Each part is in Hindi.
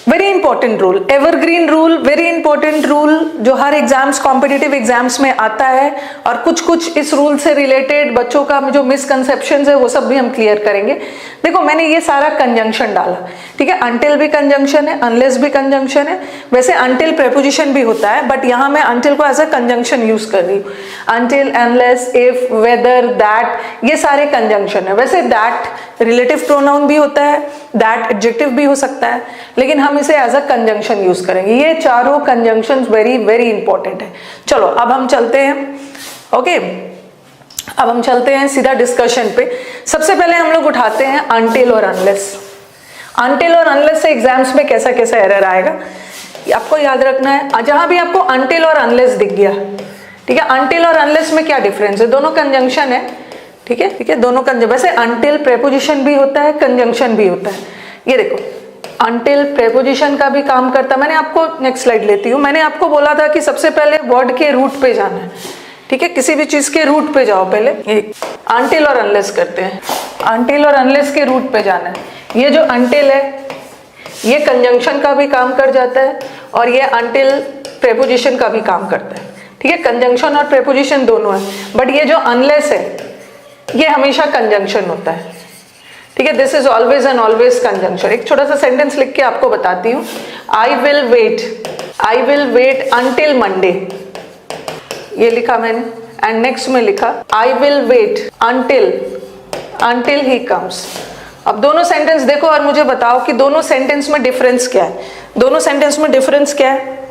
Very important rule, evergreen rule, very important rule जो हर एग्जाम्स, कॉम्पिटिटिव एग्जाम्स में आता है। और कुछ कुछ इस रूल से रिलेटेड बच्चों का जो मिसकंसेप्शंस है वो सब भी हम क्लियर करेंगे। देखो मैंने ये सारा कंजंक्शन डाला, ठीक है, अनटिल भी कंजंक्शन है, अनलेस भी कंजंक्शन है। वैसे अनटिल प्रेपोजिशन भी होता है, बट यहाँ मैं अनटिल को एज अ कंजंक्शन यूज कर रही हूँ। Until, unless, if, whether, that, ये सारे कंजंक्शन है। वैसे दैट रिलेटिव प्रोनाउन भी होता है, दैट एडजेक्टिव भी हो सकता है, लेकिन हम इसे एज अ कंजंक्शन यूज करेंगे। ये चारों कंजंक्शंस वेरी वेरी इंपॉर्टेंट है। चलो अब हम चलते हैं, ओके, अब हम चलते हैं सीधा डिस्कशन पे। सबसे पहले हम लोग उठाते हैं अनटिल और अनलेस। अनटिल और अनलेस से एग्जाम्स में कैसा कैसा एरर आएगा आपको याद रखना है। जहां भी आपको अनटिल और अनलेस दिख गया, ठीक है, अनटिल और अनलेस में क्या डिफरेंस है, दोनों कंजंक्शन है, ठीक है, ठीक है, दोनों कंजंक्शन। वैसे अनटिल प्रेपोजिशन भी होता है, कंजंक्शन भी होता है। ये देखो अनटिल प्रेपोजिशन का भी काम करता है। मैंने आपको, नेक्स्ट स्लाइड लेती हूँ, मैंने आपको बोला था कि सबसे पहले वर्ड के रूट पे जाना है, ठीक है, किसी भी चीज के रूट पे जाओ पहले। अनटिल और अनलेस करते हैं, अनटिल और अनलेस के रूट पे जाना है। ये जो अनटिल है ये कंजंक्शन का भी काम कर जाता है और ये अनटिल प्रेपोजिशन का भी काम करता है, ठीक है, कंजंक्शन और प्रेपोजिशन दोनों है। बट ये जो अनलेस है ये हमेशा कंजंक्शन होता है, ठीक है, this is always and always conjunction. एक छोटा सा सेंटेंस लिख के आपको बताती हूँ। I will wait until Monday, ये लिखा मैंने, एंड नेक्स्ट में लिखा I will wait until he comes. अब दोनों सेंटेंस देखो और मुझे बताओ कि दोनों सेंटेंस में डिफरेंस क्या है। दोनों सेंटेंस में डिफरेंस क्या है?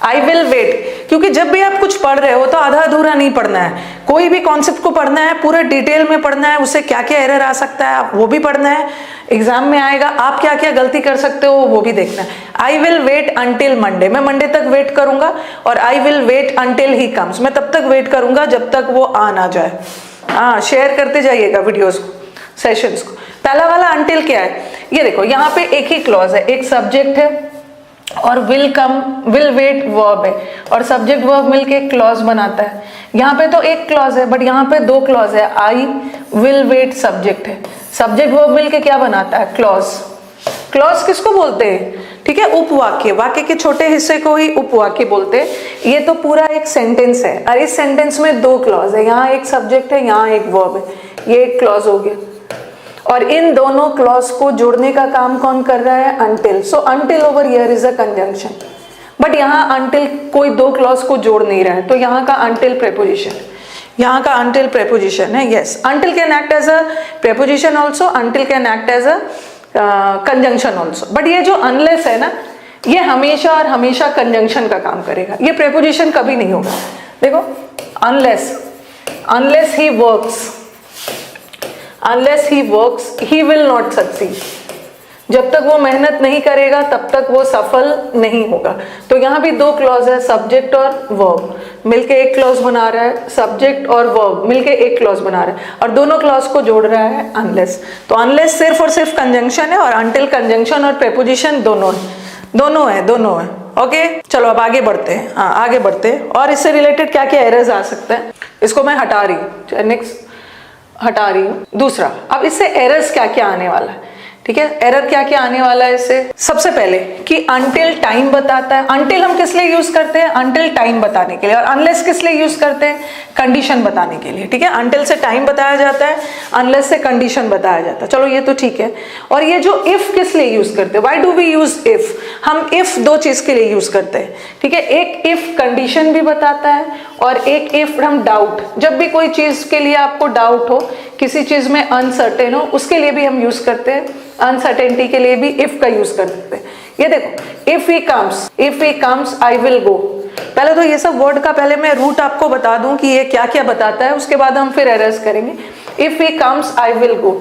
आई विल वेट, क्योंकि जब भी आप कुछ पढ़ रहे हो तो आधा अधूरा नहीं पढ़ना है। कोई भी कॉन्सेप्ट को पढ़ना है, पूरे डिटेल में पढ़ना है, उससे क्या क्या एरर आ सकता है आप वो भी पढ़ना है, एग्जाम में आएगा, आप क्या क्या गलती कर सकते हो वो भी देखना है। I will wait until Monday, मैं मंडे तक वेट करूंगा, और I will wait until he comes, मैं तब तक वेट करूंगा जब तक वो आ ना जाए। हाँ, शेयर करते जाइएगा वीडियोस को, सेशंस को। पहला वाला अनटिल क्या है, ये देखो यहाँ पे एक ही क्लॉज है, एक सब्जेक्ट है और विल वेट वर्ब है, और सब्जेक्ट वर्ब मिलके एक क्लॉज बनाता है। यहाँ पे तो एक क्लॉज है बट यहाँ पे दो क्लॉज है। आई विल वेट सब्जेक्ट है, सब्जेक्ट वर्ब मिलके क्या बनाता है, क्लॉज। क्लॉज किसको बोलते हैं, ठीक है, उपवाक्य, वाक्य के छोटे हिस्से को ही उपवाक्य बोलते हैं। ये तो पूरा एक सेंटेंस है और इस सेंटेंस में दो क्लॉज है, यहाँ एक सब्जेक्ट है, यहाँ एक वर्ब है, ये एक क्लॉज हो गया। और इन दोनों क्लॉज को जोड़ने का काम कौन कर रहा है, until. So until over here is a conjunction, but यहाँ अनटिल कोई दो क्लॉज को जोड़ नहीं रहा है, तो यहाँ का अनटिल प्रेपोजिशन, यहाँ का अनटिल प्रेपोजिशन है। Yes, until can act as a preposition also, until can act as a conjunction also. But ये जो अनलेस है ना, ये हमेशा और हमेशा कंजंक्शन का काम करेगा, ये प्रेपोजिशन कभी नहीं होगा। देखो unless he works, unless he works he will not succeed, जब तक वो मेहनत नहीं करेगा तब तक वो सफल नहीं होगा। तो यहाँ भी दो क्लॉज है, सब्जेक्ट और वर्ब मिलके एक क्लॉज बना रहा है, सब्जेक्ट और वर्ब मिलके एक क्लॉज बना रहा है, और दोनों क्लॉज को जोड़ रहा है अनलेस। तो अनलेस सिर्फ और सिर्फ कंजंक्शन है और अनटिल कंजंक्शन और प्रेपोजिशन दोनों है। ओके, चलो अब आगे बढ़ते हैं। हाँ, आगे बढ़ते हैं, और इससे रिलेटेड क्या क्या एरर्स आ सकते हैं, इसको मैं हटा रही हूँ, नेक्स्ट हटा रही हूँ। दूसरा, अब इससे एरर्स क्या क्या आने वाला है, ठीक है, एरर क्या क्या आने वाला है इससे। सबसे पहले कि अनटिल टाइम बताता है। अनटिल हम किस लिए यूज करते हैं, अनटिल टाइम बताने के लिए, और अनलेस किस लिए यूज करते हैं, कंडीशन बताने के लिए, ठीक है। अनटिल से टाइम बताया जाता है, अनलेस से कंडीशन बताया जाता है, चलो ये तो ठीक है। और ये जो इफ किस लिए यूज करते हैं, why do we use if, हम इफ दो चीज के लिए यूज करते हैं, ठीक है। एक इफ कंडीशन भी बताता है और एक इफ हम डाउट, जब भी कोई चीज के लिए आपको डाउट हो, किसी चीज में अनसर्टेन हो, उसके लिए भी हम यूज करते हैं, अनसर्टेनिटी के लिए भी इफ का यूज कर सकते हैं। ये देखो, if he comes I will go. पहले तो ये सब वर्ड का पहले मैं रूट आपको बता दूं कि ये क्या क्या बताता है, उसके बाद हम फिर एरर्स करेंगे। If he comes I will go.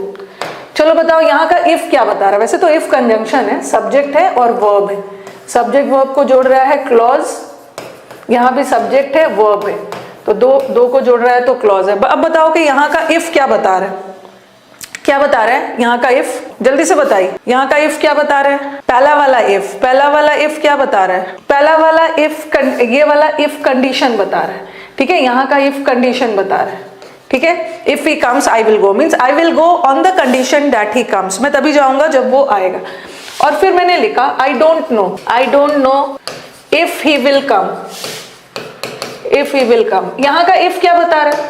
चलो बताओ यहाँ का इफ क्या बता रहा है। वैसे तो इफ कंजंक्शन है, सब्जेक्ट है और वर्ब है, सब्जेक्ट वर्ब को जोड़ रहा है क्लॉज, यहाँ भी सब्जेक्ट है वर्ब है, तो दो को जोड़ रहा है तो क्लॉज है। अब बताओ कि यहाँ का इफ क्या बता रहा है, क्या बता रहा है यहाँ का इफ, जल्दी से बताइए, यहाँ का इफ क्या बता रहा है। पहला वाला इफ क्या बता रहा है, पहला वाला इफ, ये वाला इफ कंडीशन बता रहा है, ठीक है, यहाँ का इफ कंडीशन बता रहा है, ठीक है। If he comes I will go means I will go on the condition that he comes, मैं तभी जाऊंगा जब वो आएगा। और फिर मैंने लिखा I don't know if he will come, यहां का इफ क्या बता रहा है?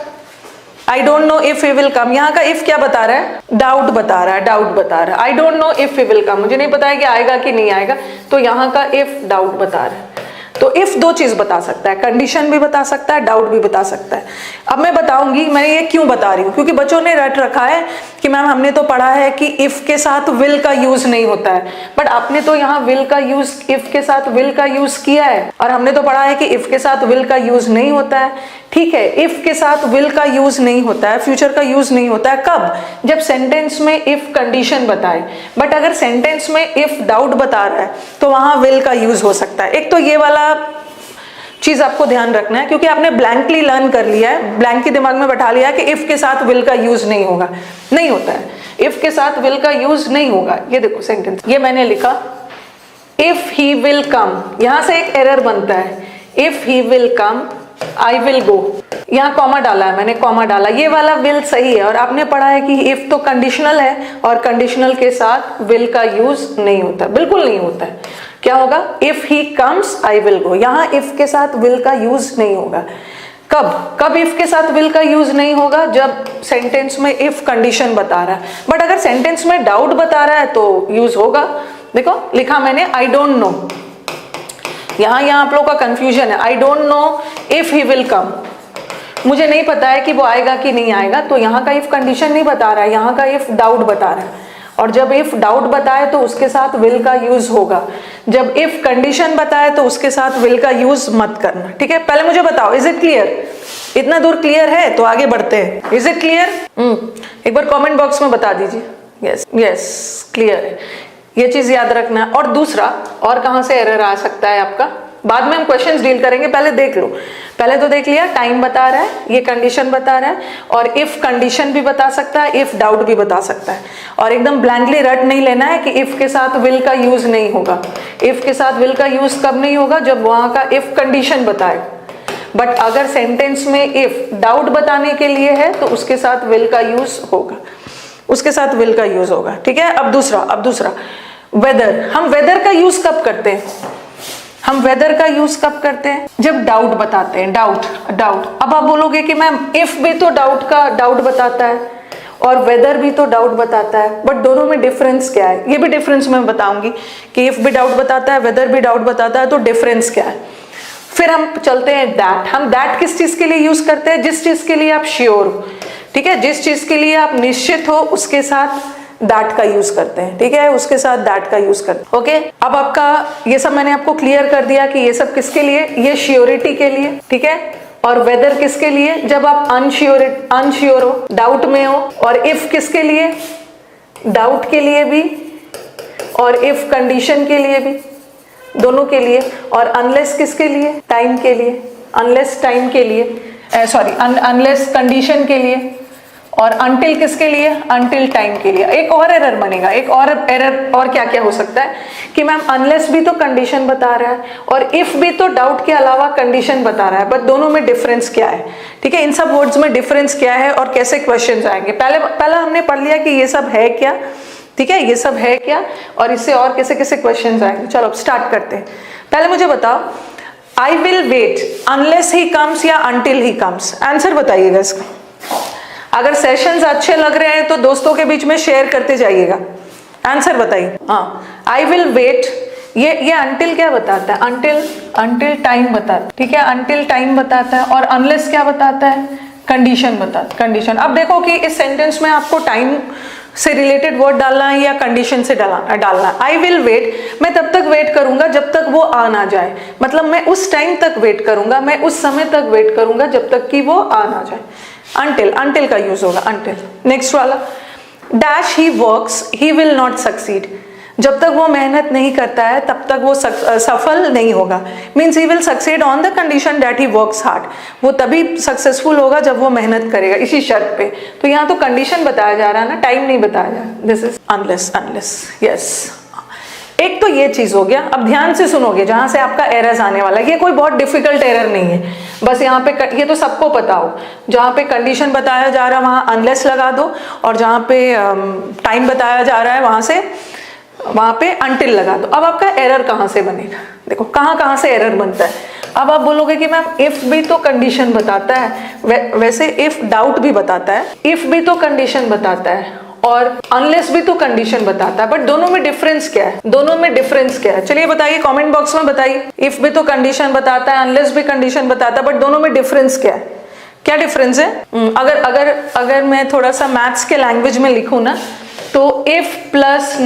I don't know if he will come, यहाँ का इफ क्या बता रहा है? डाउट बता रहा है। I don't know if he will come, मुझे नहीं पता है कि आएगा कि नहीं आएगा, तो यहाँ का इफ डाउट बता रहा है। तो इफ दो चीज बता सकता है, कंडीशन भी बता सकता है, डाउट भी बता सकता है। अब मैं बताऊंगी मैं ये क्यों बता रही हूँ, क्योंकि बच्चों ने रट रखा है कि मैम हमने तो पढ़ा है कि इफ के साथ विल का यूज नहीं होता है, बट आपने तो यहाँ विल का यूज, इफ के साथ विल का यूज किया है, और हमने तो पढ़ा है कि इफ के साथ विल का यूज नहीं होता है। ठीक है, इफ के साथ विल का यूज नहीं होता है, फ्यूचर का यूज नहीं होता है, कब? जब सेंटेंस में इफ कंडीशन बताए। बट अगर सेंटेंस में इफ डाउट बता रहा है तो वहां विल का यूज हो सकता है। एक तो ये वाला चीज आपको ध्यान रखना है, क्योंकि आपने ब्लैंकली लर्न कर लिया है, ब्लैंक के दिमाग में बैठा लिया है कि इफ के साथ विल का यूज नहीं होगा। नहीं होता है, इफ के साथ विल का यूज नहीं होगा। ये देखो सेंटेंस, ये मैंने लिखा इफ ही विल कम, यहां से एक एरर बनता है, if he will come I will go, यहाँ कॉमा डाला है मैंने, कॉमा डाला, ये वाला विल सही है। और आपने पढ़ा है कि इफ तो कंडीशनल है और कंडीशनल के साथ विल का यूज नहीं होता, बिल्कुल नहीं होता है। क्या होगा? If he comes I will go, यहाँ इफ के साथ विल का यूज नहीं होगा। कब इफ के साथ विल का यूज नहीं होगा? जब सेंटेंस में इफ कंडीशन बता रहा है। बट अगर सेंटेंस में डाउट बता रहा है तो यूज होगा। देखो लिखा मैंने आई डोंट नो, यहाँ आप लोग का कंफ्यूजन है, I don't know if he will come, मुझे नहीं पता है कि वो आएगा कि नहीं आएगा, तो यहाँ का इफ कंडीशन नहीं बता रहा है, यहाँ का इफ डाउट बता रहा है। और जब इफ डाउट बताए तो उसके साथ विल का यूज होगा, जब इफ कंडीशन बताए तो उसके साथ विल का यूज मत करना। ठीक है, पहले मुझे बताओ, इज इट क्लियर? इतना दूर क्लियर है तो आगे बढ़ते हैं। Is it clear? एक बार कमेंट बॉक्स में बता दीजिए। यस क्लियर है, ये चीज याद रखना है। और दूसरा, और कहां से एरर आ सकता है आपका, बाद में हम क्वेश्चंस डील करेंगे, पहले देख लो। पहले तो देख लिया, टाइम बता रहा है, ये कंडीशन बता रहा है, और इफ कंडीशन भी बता सकता है, इफ डाउट भी बता सकता है। और एकदम ब्लैंकली रट नहीं लेना है कि इफ के साथ विल का यूज नहीं होगा। इफ के साथ विल का यूज कब नहीं होगा? जब वहां का इफ कंडीशन बताए। बट अगर सेंटेंस में इफ डाउट बताने के लिए है तो उसके साथ विल का यूज होगा, उसके साथ विल का यूज होगा। ठीक है, अब दूसरा वेदर। हम वेदर का यूज कब करते हैं? हम वेदर का यूज कब करते हैं? जब डाउट बताते हैं, डाउट। अब आप बोलोगे कि मैम इफ भी तो डाउट बताता है और वेदर भी तो डाउट बताता है, बट दोनों में डिफरेंस क्या है? ये भी डिफरेंस मैं बताऊंगी कि इफ भी डाउट बताता है, वेदर भी डाउट बताता है, तो डिफरेंस क्या है। फिर हम चलते हैं दैट। हम दैट किस चीज के लिए यूज करते हैं? जिस चीज के लिए आप श्योर हो। ठीक है, जिस चीज के लिए आप निश्चित हो उसके साथ दैट का यूज करते हैं। ठीक है, उसके साथ दैट का यूज करते हैं। ओके, अब आपका ये सब मैंने आपको क्लियर कर दिया कि ये सब किसके लिए, ये श्योरिटी के लिए। ठीक है, और वेदर किसके लिए? जब आप अनश्योर हो, डाउट में हो। और इफ किसके लिए? डाउट के लिए भी, और इफ कंडीशन के लिए भी, दोनों के लिए। और अनलेस किसके लिए? टाइम के लिए, अनलेस टाइम के लिए, सॉरी अनलेस कंडीशन के लिए। और अनटिल किसके लिए? अनटिल टाइम के लिए। एक और एरर बनेगा, एक और एरर, और क्या क्या हो सकता है कि मैम अनलेस भी तो कंडीशन बता रहा है और इफ भी तो डाउट के अलावा कंडीशन बता रहा है, बट दोनों में डिफरेंस क्या है। ठीक है, इन सब वर्ड्स में डिफरेंस क्या है और कैसे क्वेश्चंस आएंगे। पहला हमने पढ़ लिया कि ये सब है क्या। ठीक है, ये सब है क्या और इससे और कैसे कैसे क्वेश्चंस आएंगे। चलो अब स्टार्ट करते हैं। पहले मुझे बताओ, I will wait unless he comes या अनटिल ही कम्स। आंसर बताइएगा इसका। अगर सेशंस अच्छे लग रहे हैं तो दोस्तों के बीच में शेयर करते जाइएगा। आंसर बताइए। हाँ, आई विल वेट, ये अनटिल क्या बताता है? अनटिल टाइम बताता है। ठीक है, अनटिल टाइम बताता है। और अनलेस क्या बताता है? कंडीशन बताता है, कंडीशन। अब देखो कि इस सेंटेंस में आपको टाइम से रिलेटेड वर्ड डालना है या कंडीशन से डालना है। आई विल वेट, मैं तब तक वेट करूंगा जब तक वो आ ना जाए, मतलब मैं उस टाइम तक वेट करूंगा, मैं उस समय तक वेट करूंगा जब तक कि वो आ ना जाए। अनटिल का यूज होगा, अनटिल। नेक्स्ट वाला, dash he works he will not succeed. जब तक वो मेहनत नहीं करता है तब तक वो सफल नहीं होगा। Means he will succeed on the condition that he works hard. वो तभी सक्सेसफुल होगा जब वो मेहनत करेगा, इसी शर्त पे। तो यहाँ तो कंडीशन बताया जा रहा है ना, टाइम नहीं बताया जा रहा। This is unless. यस, एक तो ये चीज हो गया। अब ध्यान से सुनोगे जहां से आपका एरर्स आने वाला है। ये कोई बहुत डिफिकल्ट एरर नहीं है, बस यहाँ पे ये तो सबको पता हो। जहाँ पे कंडीशन बताया जा रहा है वहां अनलेस लगा दो, और जहाँ पे टाइम बताया जा रहा है वहां से वहां पे until लगा दो। अब आपका एरर कहाँ से बनेगा, देखो कहाँ से एरर बनता है। अब आप बोलोगे कि मैम इफ भी तो कंडीशन बताता है, वैसे इफ डाउट भी बताता है, इफ भी तो कंडीशन बताता है और अनलेस भी तो कंडीशन बताता है, बट दोनों में डिफरेंस क्या है, दोनों में डिफरेंस क्या है, चलिए बताइए कमेंट बॉक्स में बताइए। इफ भी तो कंडीशन बताता है, अनलेस भी कंडीशन बताता है, बट दोनों में डिफरेंस क्या है, क्या डिफरेंस है? अगर मैं थोड़ा सा मैथ्स के लैंग्वेज में लिखूं ना, तो if plus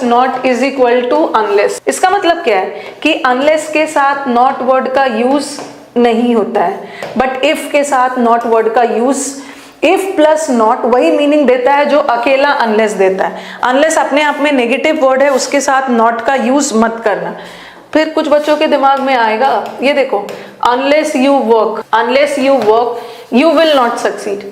not is equal to unless. इसका मतलब क्या है कि अनलेस के साथ नॉट वर्ड का यूज नहीं होता है, बट इफ के साथ नॉट वर्ड का यूज, इफ प्लस नॉट वही मीनिंग देता है जो अकेला अनलेस देता है। अनलेस अपने आप में नेगेटिव वर्ड है, उसके साथ नॉट का यूज मत करना। फिर कुछ बच्चों के दिमाग में आएगा, ये देखो, unless you work you will not succeed.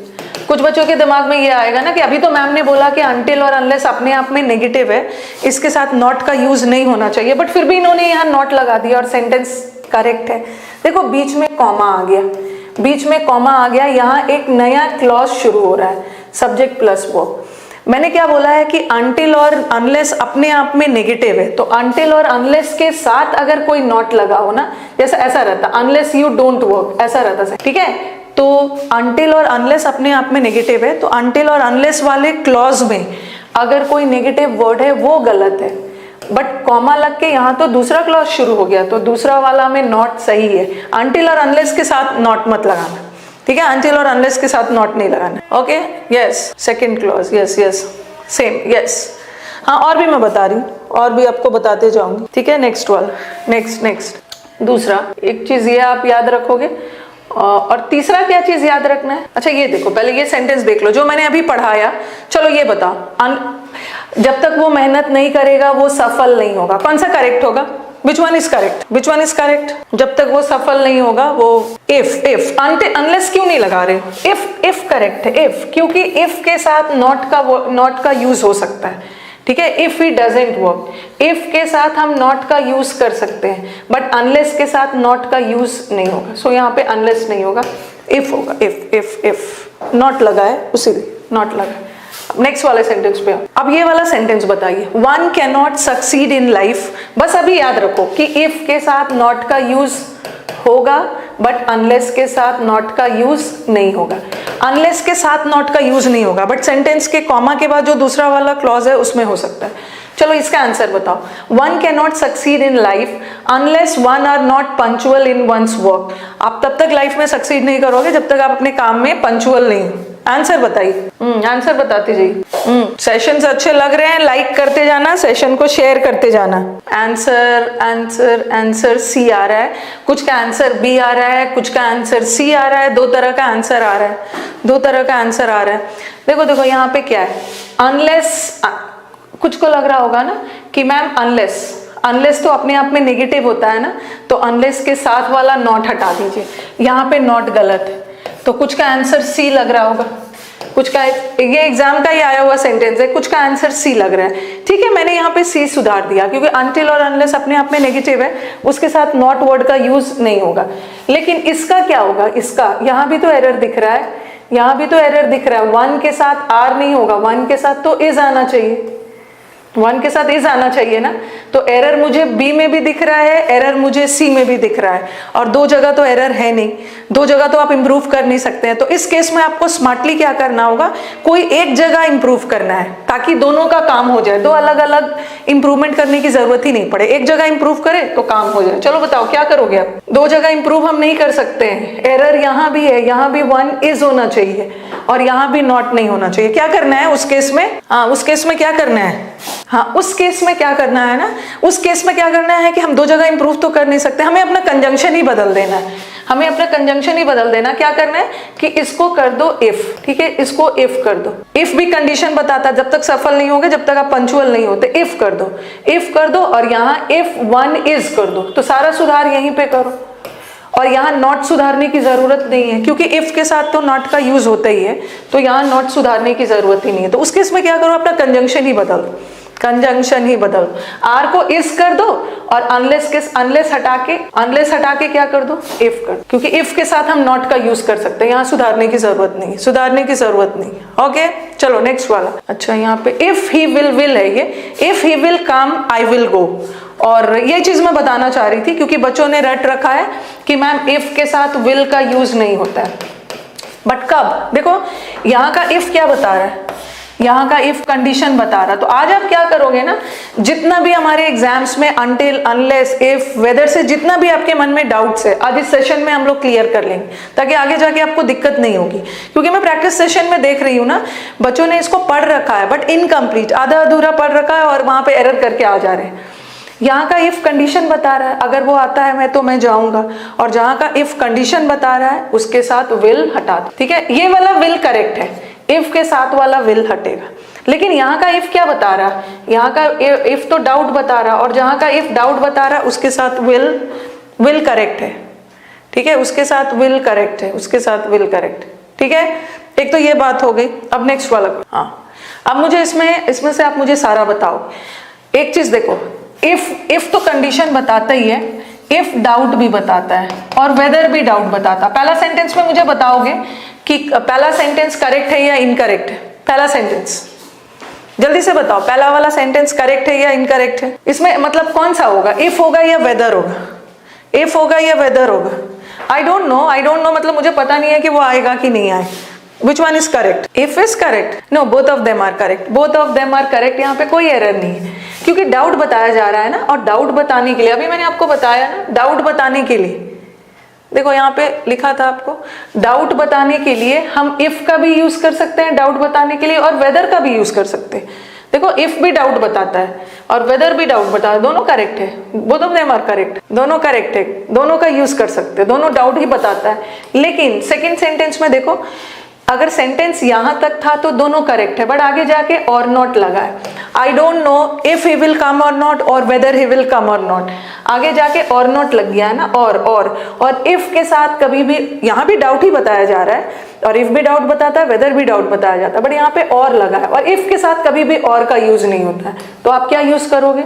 कुछ बच्चों के दिमाग में ये आएगा ना कि अभी तो मैम ने बोला कि अनटिल और अनलेस अपने आप में नेगेटिव है, इसके साथ नॉट का यूज नहीं होना चाहिए, बट फिर भी इन्होंने यहाँ नॉट लगा दिया और सेंटेंस करेक्ट है। देखो बीच में कॉमा आ गया, यहाँ एक नया क्लॉज शुरू हो रहा है, सब्जेक्ट प्लस वर्ब। मैंने क्या बोला है कि अनटिल और अनलेस अपने आप में नेगेटिव है, तो अनटिल और अनलेस के साथ अगर कोई नॉट लगा हो ना, जैसे ऐसा रहता अनलेस यू डोंट वर्क, ऐसा रहता, ठीक है। तो अनटिल और अनलेस अपने आप में नेगेटिव है, तो अनटिल और अनलेस वाले क्लॉज में अगर कोई नेगेटिव वर्ड है वो गलत है, बट कॉमा लग के यहाँ तो दूसरा क्लॉज शुरू हो गया, तो दूसरा वाला में नॉट सही है। अनटिल और अनलेस के साथ नॉट मत लगाना, ठीक है, अनटिल और अनलेस के साथ नॉट नहीं लगाना। Okay, yes, second clause, yes same, yes. हाँ, और भी मैं बता रही हूँ, और भी आपको बताते जाऊंगी, ठीक है। नेक्स्ट वाला, नेक्स्ट दूसरा, एक चीज ये आप याद रखोगे, और तीसरा क्या चीज याद रखना है, अच्छा ये देखो, पहले ये सेंटेंस देख लो जो मैंने अभी पढ़ाया। चलो ये बताओ, जब तक वो मेहनत नहीं करेगा वो सफल नहीं होगा, कौन सा करेक्ट होगा? Which one is correct? जब तक वो सफल नहीं होगा, वो if अनलेस क्यों नहीं लगा रहे? if करेक्ट है, if, क्योंकि if के साथ नॉट का यूज हो सकता है, ठीक है। If he doesn't work, if के साथ हम नॉट का यूज कर सकते हैं, बट अनलेस के साथ नॉट का यूज नहीं होगा, सो यहाँ पे अनलेस नहीं होगा, इफ होगा। इफ नॉट लगा है, उसीलिए नॉट लगा। नेक्स्ट वाले सेंटेंस पे अब ये वाला सेंटेंस बताइए, one can not succeed in life. बस अभी याद रखो कि इफ के साथ नॉट का यूज होगा, बट अनलेस के साथ नॉट का यूज नहीं होगा। अनलेस के साथ नॉट का यूज नहीं होगा, बट सेंटेंस के कॉमा के बाद जो दूसरा वाला क्लॉज है उसमें हो सकता है। चलो इसका आंसर बताओ, one can not succeed in life unless one are not punctual in one's work. आप तब तक लाइफ में सक्सीड नहीं करोगे जब तक आप अपने काम में पंचुअल नहीं हो। आंसर बताइए, आंसर बताते जाइए। सेशंस अच्छे लग रहे हैं, लाइक करते जाना, सेशन को शेयर करते जाना। आंसर सी आ रहा है, कुछ का आंसर बी आ रहा है, कुछ का आंसर सी आ रहा है, दो तरह का आंसर आ रहा है, देखो यहाँ पे क्या है, अनलेस। कुछ को लग रहा होगा ना कि मैम अनलेस तो अपने आप में नेगेटिव होता है ना, तो अनलेस के साथ वाला नॉट हटा दीजिए, यहाँ पे नॉट गलत है, तो कुछ का आंसर सी लग रहा होगा, कुछ का, ये एग्जाम का ही आया हुआ सेंटेंस है, कुछ का आंसर सी लग रहा है, ठीक है। मैंने यहाँ पे सी सुधार दिया क्योंकि अनटिल और अनलेस अपने आप में नेगेटिव है, उसके साथ नॉट वर्ड का यूज नहीं होगा। लेकिन इसका क्या होगा, इसका यहाँ भी तो एरर दिख रहा है, वन के साथ आर नहीं होगा, वन के साथ तो इज आना चाहिए, वन के साथ इज आना चाहिए ना। तो एरर मुझे बी में भी दिख रहा है, एरर मुझे सी में भी दिख रहा है, और दो जगह तो एरर है नहीं, दो जगह तो आप इंप्रूव कर नहीं सकते हैं। तो इस केस में आपको स्मार्टली क्या करना होगा, कोई एक जगह इंप्रूव करना है ताकि दोनों का काम हो जाए, दो अलग अलग इंप्रूवमेंट करने की जरूरत ही नहीं पड़े, एक जगह इंप्रूव करे तो काम हो जाए। चलो बताओ क्या करोगे आप? दो जगह इंप्रूव हम नहीं कर सकते हैं, एरर यहाँ भी है, यहाँ भी वन इज होना चाहिए और यहाँ भी नॉट नहीं होना चाहिए। क्या करना है उस केस में? उस केस में क्या करना है? उस केस में क्या करना है ना, उस केस में क्या करना है कि हम दो जगह इंप्रूव तो कर नहीं सकते, हमें अपना कंजंक्शन ही बदल देना है। क्या करना है कि इसको कर दो इफ, ठीक है, इसको इफ कर दो। इफ भी कंडीशन बताता है, जब तक सफल नहीं होगे, जब तक आप पंचुअल नहीं होते, इफ कर दो और यहाँ इफ वन इज कर दो, तो सारा सुधार यहीं पे करो। और यहाँ नॉट सुधारने की जरूरत नहीं है क्योंकि इफ के साथ तो नॉट का यूज होता ही है, तो यहाँ नॉट सुधारने की जरूरत ही नहीं है। तो उस केस में क्या करो, अपना कंजंक्शन ही बदल दो। कंजंक्शन ही बदल, आर को इस कर दो और अनलेस हटा के क्या कर दो, इफ कर, क्योंकि इफ के साथ हम नॉट का यूज कर सकते हैं, यहाँ सुधारने की जरूरत नहीं। ओके चलो नेक्स्ट वाला। अच्छा यहाँ पे इफ ही विल है ये, if he will come I will go. और ये चीज मैं बताना चाह रही थी क्योंकि बच्चों ने रट रखा है कि मैम इफ के साथ विल का यूज नहीं होता है, बट कब, देखो यहाँ का इफ क्या बता रहा है, यहाँ का इफ कंडीशन बता रहा। तो आज आप क्या करोगे ना, जितना भी हमारे एग्जाम्स में अनटिल, अनलेस, इफ, वेदर से जितना भी आपके मन में डाउट्स है आज इस सेशन में हम लोग क्लियर कर लेंगे, ताकि आगे जाके आपको दिक्कत नहीं होगी। क्योंकि मैं प्रैक्टिस सेशन में देख रही हूँ ना, बच्चों ने इसको पढ़ रखा है बट इनकम्प्लीट, आधा अधूरा पढ़ रखा है और वहां पे एरर करके आ जा रहे हैं। यहाँ का इफ कंडीशन बता रहा है, अगर वो आता है मैं तो मैं जाऊंगा, और जहाँ का इफ कंडीशन बता रहा है उसके साथ विल हटा दो। ठीक है, ये वाला विल करेक्ट है, इफ के साथ वाला विल हटेगा। लेकिन यहाँ का इफ क्या बता रहा है, यहाँ का इफ तो डाउट बता रहा, और जहाँ का इफ डाउट बता रहा उसके साथ विल करेक्ट है। ठीक है, उसके साथ विल करेक्ट है, उसके साथ विल करेक्ट। ठीक है, एक तो ये बात हो गई। अब नेक्स्ट वाला, हाँ अब मुझे इसमें से आप मुझे सारा बताओ। एक चीज देखो, इफ तो कंडीशन बताता ही है, इफ डाउट भी बताता है और वेदर भी डाउट बताता। पहला सेंटेंस में मुझे बताओगे कि पहला सेंटेंस करेक्ट है या इनकरेक्ट है। पहला सेंटेंस जल्दी से बताओ, पहला वाला सेंटेंस करेक्ट है या इनकरेक्ट है। इसमें मतलब कौन सा होगा, इफ होगा या वेदर होगा, इफ होगा या वेदर होगा। आई डोंट नो मतलब मुझे पता नहीं है कि वो आएगा कि नहीं आए। Which one is correct? If is correct? No, both of them are correct. Both of them are correct. यहाँ पे कोई एरर नहीं है क्योंकि डाउट बताया जा रहा है ना, और डाउट बताने के लिए अभी मैंने आपको बताया ना, डाउट बताने के लिए देखो यहाँ पे लिखा था आपको, डाउट बताने के लिए हम इफ का भी यूज कर सकते हैं डाउट बताने के लिए, और वेदर का भी यूज कर सकते हैं। देखो इफ भी डाउट बताता है और वेदर भी डाउट बताता है, दोनों करेक्ट है, both of them are correct, दोनों करेक्ट है, दोनों का यूज कर सकते हैं, दोनों डाउट ही बताता है। लेकिन सेकेंड सेंटेंस में देखो, अगर सेंटेंस यहां तक था तो दोनों करेक्ट है, बट आगे जाके और नॉट लगा है। I don't know if he will come और नॉट, और वेदर ही विल कम और नॉट, आगे जाके और नॉट लग गया है ना, और इफ के साथ कभी भी यहाँ भी डाउट ही बताया जा रहा है, और इफ भी डाउट बताता है, वेदर भी डाउट बताया जाता है, बट यहाँ पे और लगा है, और इफ के साथ कभी भी और का यूज नहीं होता है। तो आप क्या यूज करोगे,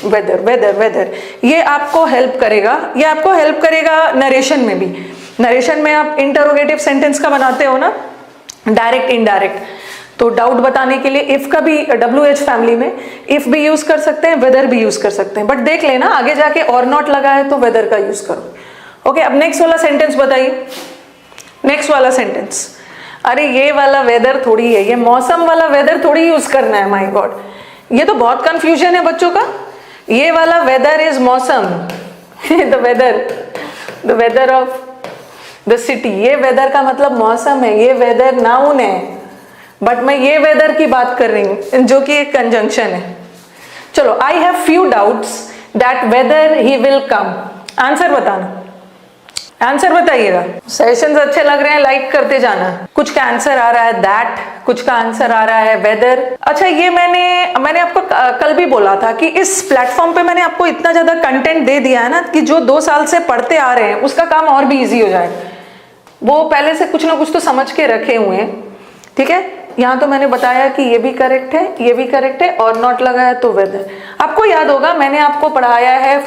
वेदर वेदर वेदर। ये आपको हेल्प करेगा, ये आपको हेल्प करेगा नरेशन में भी। नरेशन में आप इंटरोगेटिव सेंटेंस का बनाते हो ना, डायरेक्ट इनडायरेक्ट, तो डाउट बताने के लिए इफ का भी WH फैमिली में इफ भी यूज कर सकते हैं, वेदर भी यूज कर सकते हैं, बट देख लेना आगे जाके और नॉट लगा है तो वेदर का यूज करो। ओके, अब नेक्स्ट वाला सेंटेंस बताइए, नेक्स्ट वाला सेंटेंस। अरे ये वाला वेदर थोड़ी है, ये मौसम वाला वेदर थोड़ी यूज करना है, माय गॉड ये तो बहुत कंफ्यूजन है बच्चों का। ये वाला वेदर इज मौसम, the weather of the city, ये वेदर का मतलब मौसम है, ये वेदर नाउन है, बट मैं ये वेदर की बात कर रही हूं जो कि एक कंजंक्शन है। चलो, I have few doubts that whether he will come. Answer बताना, आंसर बताइएगा। सेशंस अच्छे लग रहे हैं, लाइक करते जाना। कुछ का आंसर आ रहा है दैट, कुछ का आंसर आ रहा है वेदर। अच्छा, ये मैंने आपको कल भी बोला था कि इस प्लेटफॉर्म पे मैंने आपको इतना ज्यादा कंटेंट दे दिया है ना कि जो 2 साल से पढ़ते आ रहे हैं उसका काम और भी इजी हो जाए। वो पहले से कुछ ना कुछ तो समझ के रखे हुए हैं। ठीक है, यहाँ तो मैंने बताया कि ये भी करेक्ट है, ये भी करेक्ट है, और नॉट लगा है तो वेदर। आपको याद होगा मैंने आपको पढ़ाया है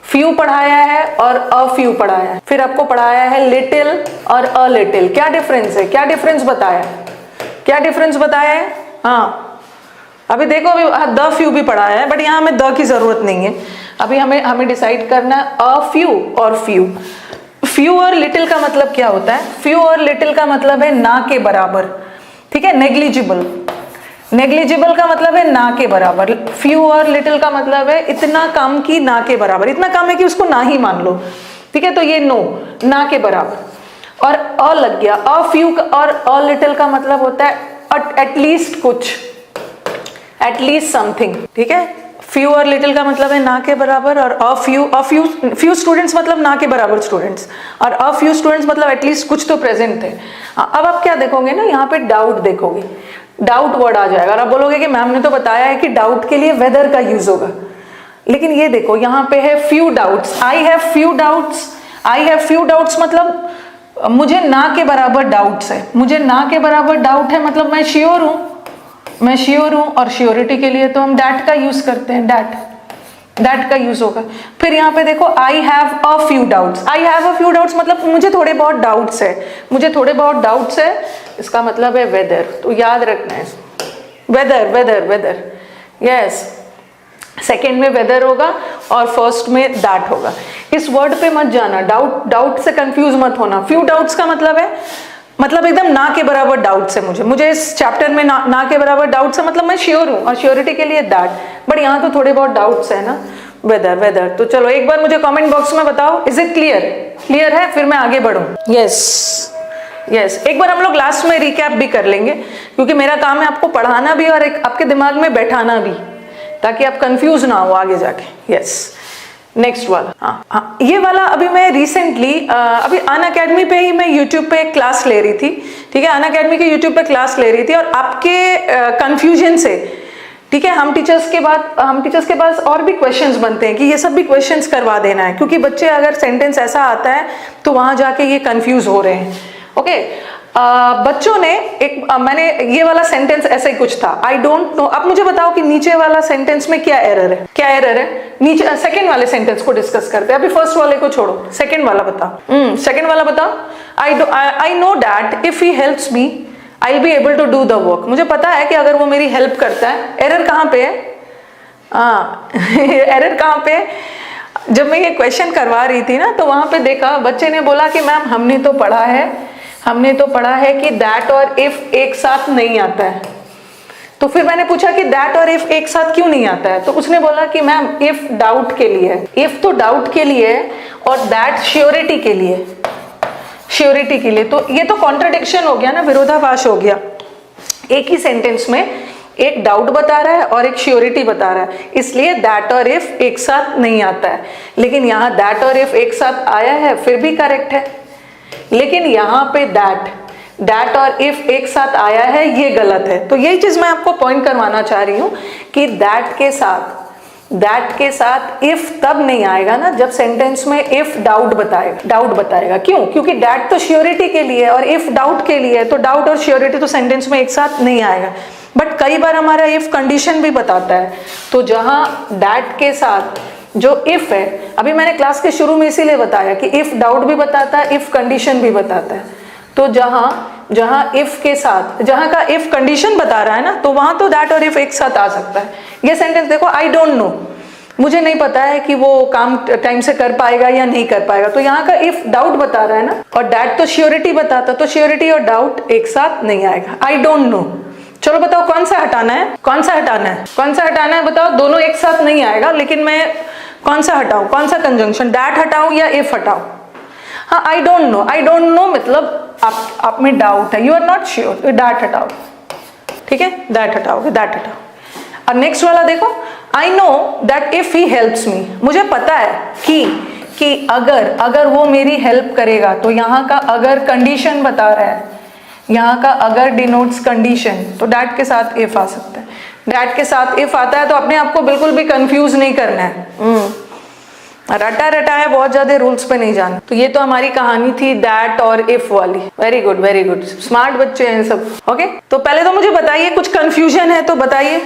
फ्यू पढ़ाया है और अ फ्यू पढ़ाया है, फिर आपको पढ़ाया है लिटिल और अ लिटिल। क्या डिफरेंस है, क्या डिफरेंस बताया, क्या डिफरेंस बताया है। हाँ, अभी देखो, अभी द फ्यू भी पढ़ाया है, बट यहाँ हमें द की जरूरत नहीं है। अभी हमें डिसाइड करना है अ फ्यू और फ्यू। फ्यू और लिटिल का मतलब क्या होता है, फ्यू और लिटिल का मतलब है ना के बराबर। ठीक है, नेग्लिजिबल, नेग्लिजिबल का मतलब है ना के बराबर। फ्यू और लिटिल का मतलब है इतना कम की ना के बराबर, इतना कम है कि उसको ना ही मान लो। ठीक है, तो ये नो, ना के बराबर। और अ लग गया, अ फ्यू और अ लिटिल का मतलब होता है एटलीस्ट कुछ, एटलीस्ट समथिंग। ठीक है, फ्यू और लिटिल का मतलब है ना के बराबर, और अ फ्यू स्टूडेंट्स मतलब ना के बराबर स्टूडेंट्स, और अ फ्यू स्टूडेंट्स मतलब एटलीस्ट कुछ तो प्रेजेंट थे। अब आप क्या देखोगे ना, यहाँ पे डाउट देखोगे, डाउट वर्ड आ जाएगा, और आप बोलोगे कि मैम ने तो बताया है कि डाउट के लिए वेदर का यूज होगा। लेकिन ये देखो यहाँ पे है few doubts, I have few doubts. I have few doubts मतलब मुझे ना के बराबर डाउट्स है, मुझे ना के बराबर डाउट है, मतलब मैं श्योर हूं मैं श्योर हूं, और श्योरिटी के लिए तो हम दैट का यूज करते हैं, दैट का यूज होगा। फिर यहाँ पे देखो I have a few doubts, I have a few doubts मतलब मुझे थोड़े बहुत डाउट्स है, मुझे थोड़े बहुत डाउट्स है, इसका मतलब है वेदर, तो याद रखना है weather weather weather, yes second में वेदर होगा और फर्स्ट में दैट होगा। इस वर्ड पे मत जाना, डाउट से कंफ्यूज मत होना। फ्यू डाउट्स का मतलब है, मतलब एकदम ना के बराबर डाउट्स है मुझे इस चैप्टर में ना के बराबर डाउट्स है, मतलब मैं श्योर हूं, और श्योरिटी के लिए दैट, बट यहाँ तो थोड़े बहुत डाउट्स है ना, वेदर। तो चलो एक बार मुझे कमेंट बॉक्स में बताओ, इज इट क्लियर है, फिर मैं आगे बढ़ूं। यस एक बार हम लोग लास्ट में रिकैप भी कर लेंगे, क्योंकि मेरा काम है आपको पढ़ाना भी और एक आपके दिमाग में बैठाना भी, ताकि आप कंफ्यूज ना हो आगे जाके। यस नेक्स्ट वाला, हाँ ये वाला अभी मैं रिसेंटली अभी अनअकैडमी पे ही मैं यूट्यूब पे एक क्लास ले रही थी, ठीक है, अनअकैडमी के यूट्यूब पे क्लास ले रही थी, और आपके कंफ्यूजन से, ठीक है, हम टीचर्स के पास और भी क्वेश्चंस बनते हैं कि ये सब भी क्वेश्चंस करवा देना है, क्योंकि बच्चे अगर सेंटेंस ऐसा आता है तो वहां जाके ये कंफ्यूज हो रहे हैं। ओके बच्चों ने मैंने ये वाला सेंटेंस ऐसे ही कुछ था, आई डोंट नो। अब मुझे बताओ कि नीचे वाला सेंटेंस में क्या एरर है, नीचे सेकंड वाले सेंटेंस को डिस्कस करते हैं, अभी फर्स्ट वाले को छोड़ो, सेकंड वाला बताओ। I know that if he helps me I will be able to do the work, मुझे पता है कि अगर वो मेरी हेल्प करता है। एरर कहाँ पे है? एरर कहाँ पे है? जब मैं ये क्वेश्चन करवा रही थी ना, तो वहां पे देखा बच्चे ने बोला कि मैम हमने तो पढ़ा है कि दैट और इफ एक साथ नहीं आता है। तो फिर मैंने पूछा कि दैट और इफ एक साथ क्यों नहीं आता है, तो उसने बोला कि मैम इफ डाउट के लिए है, इफ तो डाउट के लिए है और दैट श्योरिटी के लिए, तो ये तो कॉन्ट्रडिक्शन हो गया ना, विरोधाभास हो गया। एक ही सेंटेंस में एक डाउट बता रहा है और एक श्योरिटी बता रहा है, इसलिए दैट और इफ एक साथ नहीं आता है। लेकिन यहाँ दैट और इफ एक साथ आया है, फिर भी करेक्ट है, लेकिन यहाँ पे दैट और इफ एक साथ आया है, ये गलत है। तो यही चीज मैं आपको पॉइंट करवाना चाह रही हूँ कि दैट के साथ इफ तब नहीं आएगा ना, जब सेंटेंस में इफ डाउट बताएगा। क्यों? क्योंकि दैट तो श्योरिटी के लिए है और इफ डाउट के लिए है, तो डाउट और श्योरिटी तो सेंटेंस में एक साथ नहीं आएगा। बट कई बार हमारा इफ कंडीशन भी बताता है, तो जहां दैट के साथ जो इफ है, अभी मैंने क्लास के शुरू में इसीलिए बताया कि इफ डाउट भी बताता है, इफ कंडीशन भी बताता है। तो जहां इफ के साथ, जहां का इफ कंडीशन बता रहा है ना, तो वहां तो दैट और इफ एक साथ आ सकता है। ये सेंटेंस देखो, आई डोंट नो, मुझे नहीं पता है कि वो काम टाइम से कर पाएगा या नहीं कर पाएगा, तो यहाँ का इफ डाउट बता रहा है ना, और दैट तो श्योरिटी बताता, तो श्योरिटी और डाउट एक साथ नहीं आएगा। आई डोंट नो, चलो बताओ कौन सा हटाना है बताओ। दोनों एक साथ नहीं आएगा, लेकिन मैं कौन सा हटाऊं, कौन सा कंजंक्शन, दैट हटाऊं या इफ हटाऊं? हाँ आई डोंट नो मतलब आप में डाउट है, you are not sure, that हटाओ, ठीक है, दैट हटाओ। और नेक्स्ट वाला देखो, I know that if he helps me, मुझे पता है कि अगर वो मेरी हेल्प करेगा, तो यहाँ का अगर कंडीशन बता रहा है, यहाँ का अगर डिनोट्स कंडीशन, तो दैट के साथ इफ आ सकता है। दैट के साथ इफ आता है तो अपने आप को बिल्कुल भी कंफ्यूज नहीं करना है, रटा है, बहुत ज्यादा रूल्स पे नहीं जाना। तो ये तो हमारी कहानी थी दैट और इफ वाली। वेरी गुड, स्मार्ट बच्चे हैं सब। ओके, तो पहले तो मुझे बताइए कुछ कंफ्यूजन है तो बताइए,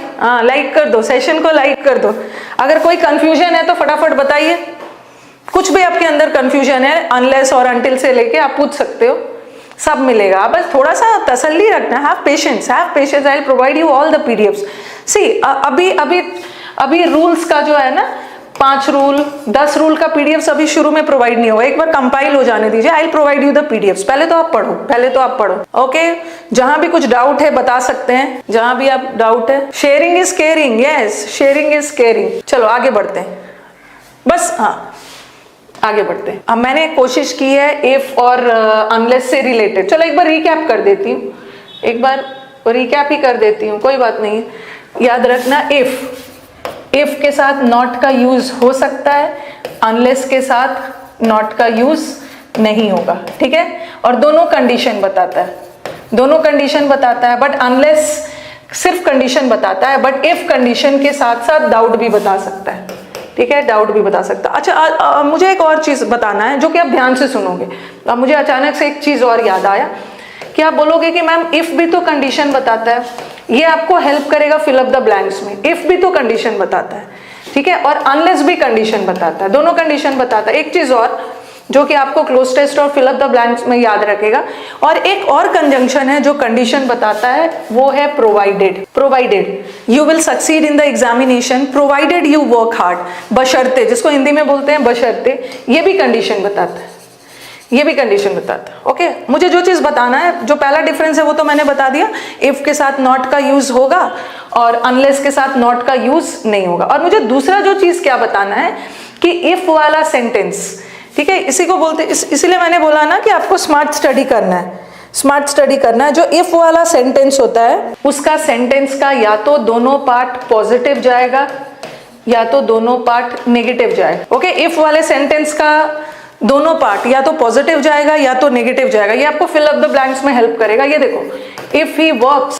लाइक कर दो, सेशन को लाइक कर दो। अगर कोई कंफ्यूजन है तो फटाफट बताइए, कुछ भी आपके अंदर कंफ्यूजन है, अनलेस और अनटिल से लेके आप पूछ सकते हो, सब मिलेगा। बस थोड़ा सा तसल्ली रखना, have patience, I will provide you all the PDFs. See अभी रूल्स का जो है ना, 5 रूल 10 रूल का पीडीएफ अभी शुरू में प्रोवाइड नहीं होगा, एक बार कंपाइल हो जाने दीजिए, आई will provide you the PDFs. पहले तो आप पढ़ो, ओके। जहां भी कुछ डाउट है बता सकते हैं, जहां भी आप डाउट है। Sharing is caring, yes sharing is caring. चलो आगे बढ़ते हैं, बस आगे बढ़ते हैं। अब मैंने कोशिश की है इफ और अनलेस से रिलेटेड। चलो एक बार रिकैप कर देती हूँ, कोई बात नहीं। याद रखना, इफ के साथ नॉट का यूज हो सकता है, अनलेस के साथ नॉट का यूज नहीं होगा, ठीक है। और दोनों कंडीशन बताता है, बट अनलेस सिर्फ कंडीशन बताता है, बट इफ कंडीशन के साथ साथ डाउट भी बता सकता है, ठीक है, डाउट भी बता सकता है। अच्छा मुझे एक और चीज बताना है जो कि आप ध्यान से सुनोगे। अब मुझे अचानक से एक चीज और याद आया कि आप बोलोगे कि मैम इफ भी तो कंडीशन बताता है, ये आपको हेल्प करेगा फिल अप द ब्लैंक्स में। इफ भी तो कंडीशन बताता है, ठीक है, और अनलेस भी कंडीशन बताता है, दोनों कंडीशन बताता है। एक चीज और जो कि आपको क्लोज टेस्ट और फिल अप द ब्लैंक्स में याद रखेगा, और एक और कंजंक्शन है जो कंडीशन बताता है, वो है provided. Provided you will succeed in the examination provided you work hard, बशर्ते, जिसको हिंदी में बोलते हैं बशर्ते, ये भी कंडीशन बताता है, ये भी कंडीशन बताता है। ओके, मुझे जो चीज बताना है, जो पहला डिफरेंस है वो तो मैंने बता दिया, इफ के साथ नॉट का यूज होगा और अनलेस के साथ नॉट का यूज नहीं होगा। और मुझे दूसरा जो चीज क्या बताना है कि इफ वाला सेंटेंस, ठीक है, इसी को बोलते, इसीलिए मैंने बोला ना कि आपको स्मार्ट स्टडी करना है, स्मार्ट स्टडी करना है। जो इफ वाला सेंटेंस होता है उसका सेंटेंस का या तो दोनों पार्ट पॉजिटिव जाएगा या तो दोनों पार्ट नेगेटिव जाएगा। ओके, इफ वाले सेंटेंस का दोनों पार्ट या तो पॉजिटिव जाएगा या तो नेगेटिव जाएगा। ये आपको फिल अप द ब्लैंक्स में हेल्प करेगा। ये देखो, if he works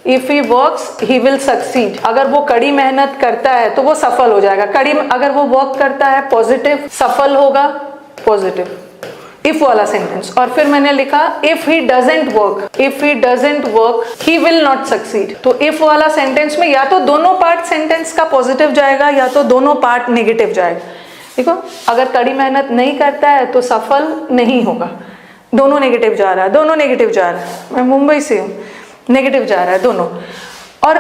he will succeed. अगर वो कड़ी मेहनत करता है तो वो सफल हो जाएगा। अगर वो वर्क करता है पॉजिटिव, सफल होगा पॉजिटिव, इफ वाला सेंटेंस। और फिर मैंने लिखा if he doesn't work he will not succeed. तो इफ वाला सेंटेंस में या तो दोनों पार्ट सेंटेंस का पॉजिटिव जाएगा या तो दोनों पार्ट नेगेटिव जाएगा। देखो, अगर कड़ी मेहनत नहीं करता है तो सफल नहीं होगा, दोनों नेगेटिव जा रहा है, दोनों नेगेटिव जा रहा है। मैं मुंबई से हूँ, नेगेटिव जा रहा है दोनों। और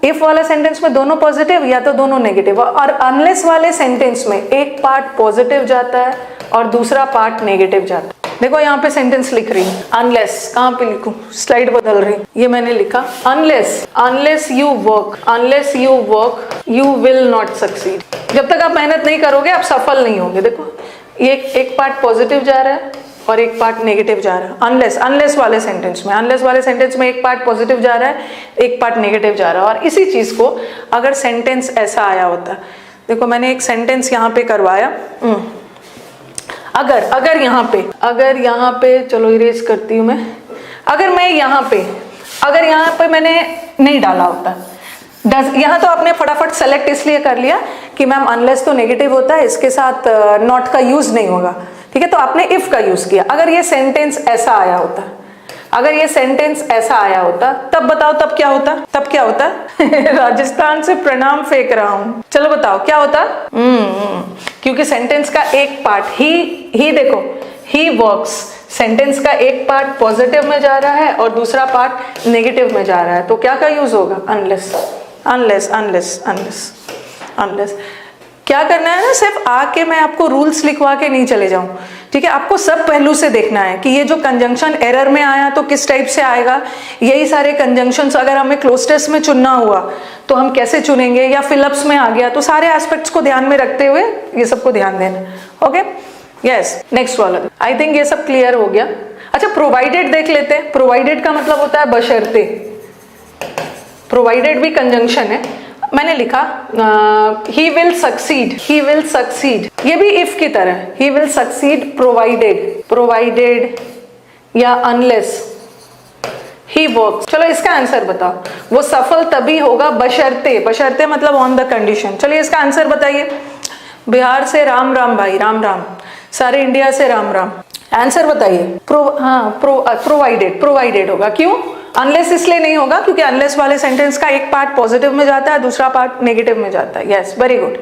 इफ वाला सेंटेंस में दोनों पॉजिटिव या तो दोनों नेगेटिव। और अनलेस वाले सेंटेंस में एक पार्ट पॉजिटिव जाता है और दूसरा पार्ट नेगेटिव जाता है। देखो यहाँ पे सेंटेंस लिख रही हूँ, अनलेस, कहाँ पे लिखूं, स्लाइड बदल रही, ये मैंने लिखा unless you work you will not succeed. जब तक आप मेहनत नहीं करोगे आप सफल नहीं होगे। देखो, ये एक पार्ट पॉजिटिव जा रहा है और एक पार्ट नेगेटिव जा रहा है। अनलेस वाले सेंटेंस में एक पार्ट पॉजिटिव जा रहा है, एक पार्ट नेगेटिव जा रहा है। और इसी चीज को अगर सेंटेंस ऐसा आया होता, देखो मैंने एक सेंटेंस यहाँ पे करवाया, अगर यहाँ पे चलो इरेज करती हूँ मैं। अगर यहाँ पे मैंने नहीं डाला होता, यहाँ तो आपने फटाफट सेलेक्ट इसलिए कर लिया कि मैम अनलेस तो नेगेटिव होता है, इसके साथ नॉट का यूज नहीं होगा, ठीक है, तो आपने इफ का यूज किया। अगर ये सेंटेंस ऐसा आया होता, तब बताओ तब क्या होता? राजस्थान से प्रणाम फेंक रहा हूं, चलो बताओ क्या होता? क्योंकि सेंटेंस का एक पार्ट ही देखो, ही वर्क्स, सेंटेंस का एक पार्ट पॉजिटिव में जा रहा है और दूसरा पार्ट नेगेटिव में जा रहा है, तो क्या का यूज होगा? अनलेस। क्या करना है ना, सिर्फ आके मैं आपको रूल्स लिखवा के नहीं चले जाऊं, ठीक है, आपको सब पहलू से देखना है कि ये जो कंजंक्शन एरर में आया तो किस टाइप से आएगा। यही सारे कंजंक्शंस अगर हमें क्लोज टेस्ट में चुनना हुआ तो हम कैसे चुनेंगे, या फिलअप्स में आ गया, तो सारे एस्पेक्ट्स को ध्यान में रखते हुए ये सबको ध्यान देना। ओके, यस, नेक्स्ट वाला। आई थिंक ये सब क्लियर हो गया। अच्छा, प्रोवाइडेड देख लेते हैं। प्रोवाइडेड का मतलब होता है बशर्ते। प्रोवाइडेड भी कंजंक्शन है। मैंने लिखा ही विल सक्सीड, ये भी इफ की तरह, ही विल सक्सीड प्रोवाइडेड या अनलेस ही वर्क्स। चलो इसका आंसर बताओ। वो सफल तभी होगा बशर्ते मतलब ऑन द कंडीशन। चलिए इसका आंसर बताइए। बिहार से राम भाई, राम, सारे इंडिया से राम। आंसर बताइए। प्रोवाइडेड होगा। क्यों? अनलेस इसलिए नहीं होगा क्योंकि अनलेस वाले सेंटेंस का एक पार्ट पॉजिटिव में जाता है, दूसरा पार्ट नेगेटिव में जाता है। Yes, very good.